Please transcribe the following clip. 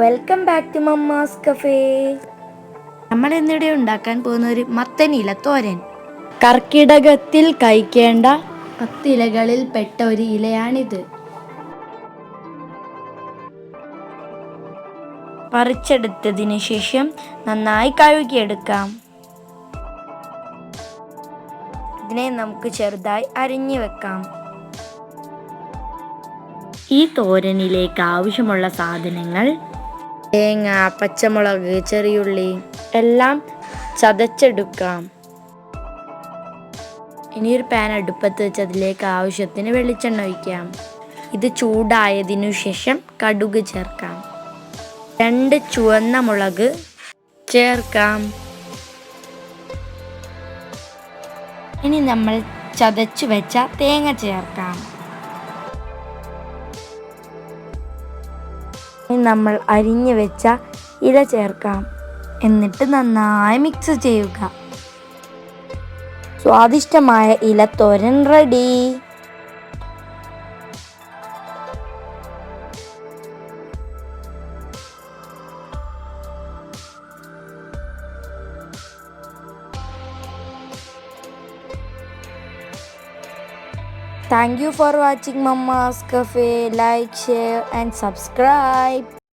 Welcome back to mamma's cafe. നമ്മൾ ഇന്നിടെ ഉണ്ടാക്കാൻ പോകുന്ന ഒരു മത്തൻ ഇല തോരൻ. കർക്കിടകത്തിൽ കഴിക്കേണ്ട 10 ഇലകളിൽ പെട്ട ഒരു ഇലയാണിത്. പറിച്ചെടുത്തതിന് ശേഷം നന്നായി കഴുകിയെടുക്കാം. ഇതിനെ നമുക്ക് ചെറുതായി അരിഞ്ഞു വെക്കാം. ഈ തോരനിലേക്ക് ആവശ്യമുള്ള സാധനങ്ങൾ: തേങ്ങ, പച്ചമുളക്, ചെറിയുള്ളി എല്ലാം ചതച്ചെടുക്കാം. ഇനി ഒരു പാൻ അടുപ്പത്ത് വെച്ച് അതിലേക്ക് ആവശ്യത്തിന് വെളിച്ചെണ്ണ ഒഴിക്കാം. ഇത് ചൂടായതിനു ശേഷം കടുക് ചേർക്കാം. 2 ചുവന്ന മുളക് ചേർക്കാം. ഇനി നമ്മൾ ചതച്ചു വെച്ച തേങ്ങ ചേർക്കാം. ഇനി നമ്മൾ അരിഞ്ഞു വെച്ച ഇല ചേർക്കാം. എന്നിട്ട് നന്നായി മിക്സ് ചെയ്യുക. സ്വാദിഷ്ടമായ ഇലത്തോരൻ ready. Thank you for watching Mama's Cafe. Like, share and subscribe.